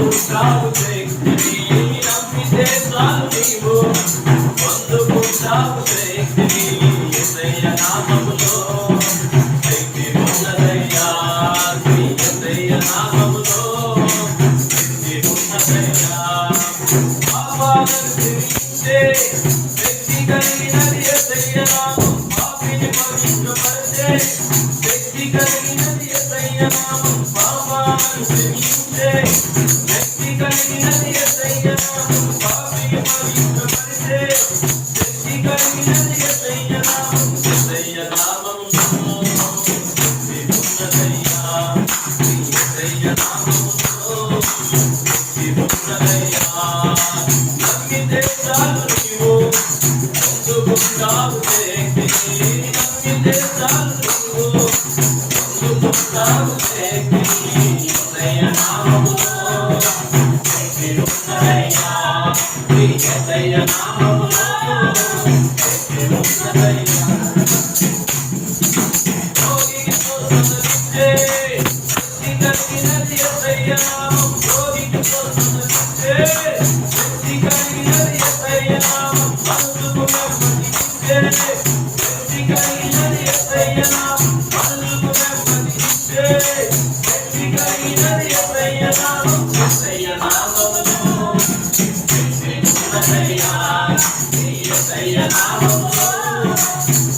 పొందుకుంటావు శక్తిని, నమ్మితే చాలు నీవు పొందుకుంటావు శక్తిని. యేసయ్య నామములో శక్తి ఉన్నదయ్యా, యేసయ్య నామములో శక్తి ఉన్నదయ్యా. పాపాలను క్షమించే శక్తి కలిగినది యేసయ్య నామం, పాపిని పవిత్రపరిచే శక్తి కలిగినది యేసయ్య నామం, పాపాలను క్షమించే శక్తి కలిగినది యేసయ్య నామం, పాపిని పవిత్రపరిచే శక్తి కలిగినది యేసయ్య నామం. యేసయ్య నామములో శక్తి ఉన్నదయ్యా, యేసయ్య నామములో శక్తి ఉన్నదయ్యా. నమ్మితే చాలు నీవు పొందుకుంటావు శక్తిని, నమ్మితే చాలు నీవు పొందుకుంటావు శక్తిని. యేసయ్య నామములో శక్తి ఉన్నదయ్యా, యేసయ్య నామములో శక్తి ఉన్నదయ్యా. రోగికి స్వస్థతనిచ్చే శక్తి కలిగినది యేసయ్య నామం, రోగికి స్వస్థతనిచ్చే శక్తి కలిగినది యేసయ్య నామం, మనసుకు నెమ్మదినిచ్చే శక్తి కలిగినది యేసయ్య నామం, మనసుకు నెమ్మదినిచ్చే శక్తి కలిగినది యేసయ్య నామం. యేసయ్య నామములో శక్తి ఉన్నదయ్యా, యేసయ్య నామములో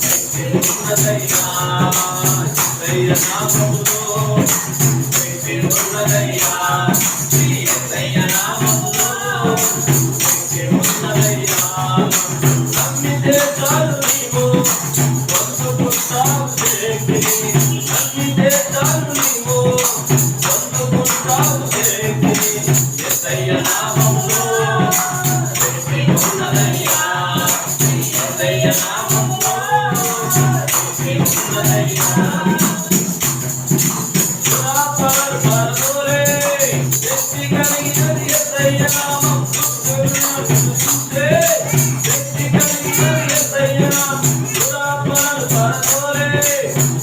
శక్తి ఉన్నదయ్యా, యేసయ్య నామములో శక్తి ఉన్నదయ్యా, యేసయ్య నామములో శక్తి ఉన్నదయ్యా. నమ్మితే చాలు నీవు పొందుకుంటావు శక్తిని, నమ్మితే చాలు నీవు పొందుకుంటావు శక్తిని. యేసయ్య నామములో శక్తి ఉన్నదయ్యా, యేసయ్య నామములో శక్తి ఉన్నదయ్యా. పరలోరే శక్తి కలిగినది యేసయ్య నామం, స్తుతించే శక్తి కలిగినది యేసయ్య నామం, పరలోరే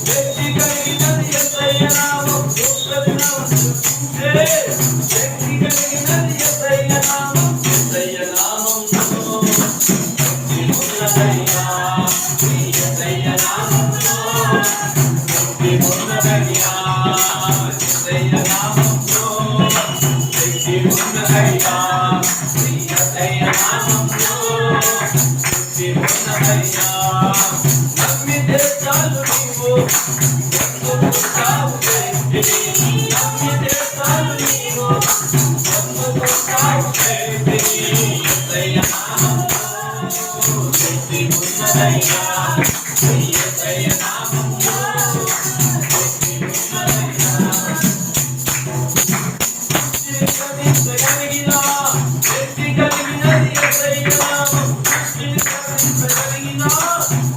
శక్తి కలిగినది యేసయ్య నామం, స్తుతించే శక్తి కలిగినది యేసయ్య నామం. యేసయ్య నామములో శక్తి ఉన్నదయ్యా, యేసయ్య నామములో శక్తి ఉన్నదయ్యా, యేసయ్య నామములో శక్తి ఉన్నదయ్యా, యేసయ్య నామములో శక్తి ఉన్నదయ్యా. నమ్మితే చాలు నీవు పొందుకుంటావు శక్తిని, నమ్మితే చాలు నీవు పొందుకుంటావు శక్తిని. యేసయ్య నామములో శక్తి ఉన్నదయ్యా, యేసయ్య నామములో శక్తి ఉన్నదయ్యా. సృష్టించగలిగిన శక్తి కలిగినది యేసయ్య నామం, సృష్టించగలిగిన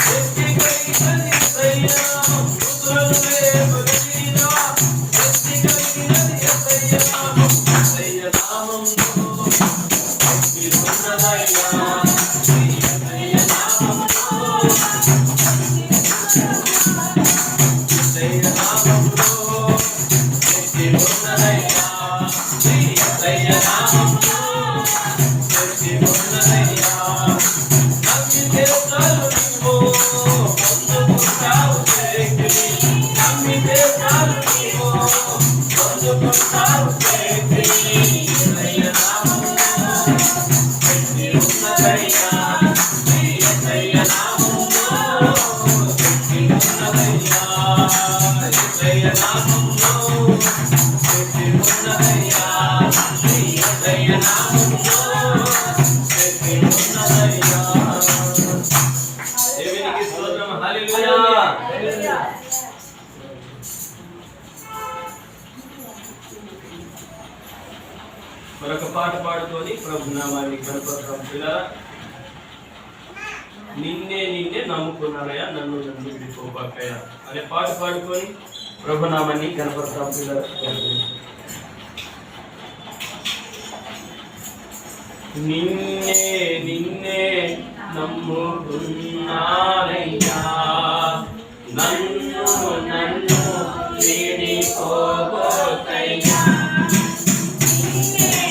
శక్తి కలిగినది యేసయ్య నామం, పుత్రులను లేపగలిగిన శక్తి కలిగినది యేసయ్య నామం. యేసయ్య నామములో శక్తి ఉన్నదయ్యా, యేసయ్య నామములో యేసయ్య నామములో శక్తి ఉన్నదయ్యా, యేసయ్య నామములో శక్తి ఉన్నదయ్యా. నమ్మితే చాలు నీవు పొందుకుంటావు శక్తిని, నమ్మితే చాలు నీవు పొందుకుంటావు శక్తిని. యేసయ్య నామములో శక్తి ఉన్నదయ్యా, యేసయ్య నామములో శక్తి ఉన్నదయ్యా, యేసయ్య నామములో శక్తి ఉన్నదయ్యా, యేసయ్య నామములో శక్తి ఉన్నదయ్యా. దేవునికి స్తోత్రం, హల్లెలూయా. మరొక పాట పాడుకొని ప్రభు నామాన్ని కనపడతాం. పిల్లరా, నిన్నే నిన్నే నమ్ముకున్నారయ్యా, నన్ను నన్ను విడిపోబాకయ్యా అనే పాట పాడుకొని ప్రభు నామాన్ని కనపడతాం. పిల్లరా, నిన్నే నిన్నే నమ్ముకున్నారయ్యా, నన్ను నన్ను విడిపోబాకయ్యా. నిన్నే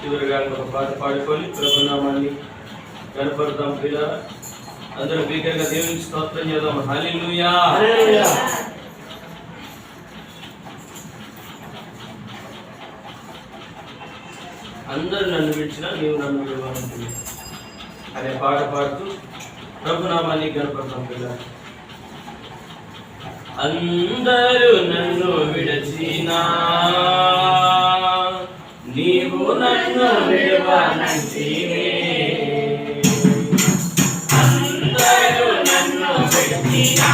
చివరిగా ఒక పాట పాడుకొని ప్రభునామాన్ని కనపడతాం పిల్లలు. అందరూ బిగ్గరగా దేవునికి స్తోత్రం చేద్దాం. హల్లెలూయా. అందరూ నన్ను విడిచినా నీవు నన్ను విడవనంటివి అనే పాట పాడుతూ ప్రభునామాన్ని కనపడతాం పిల్లలు. అందరూ నన్ను విడచినా నీవు నన్ను విడవనంటివే. అందరూ నన్ను విడిచినా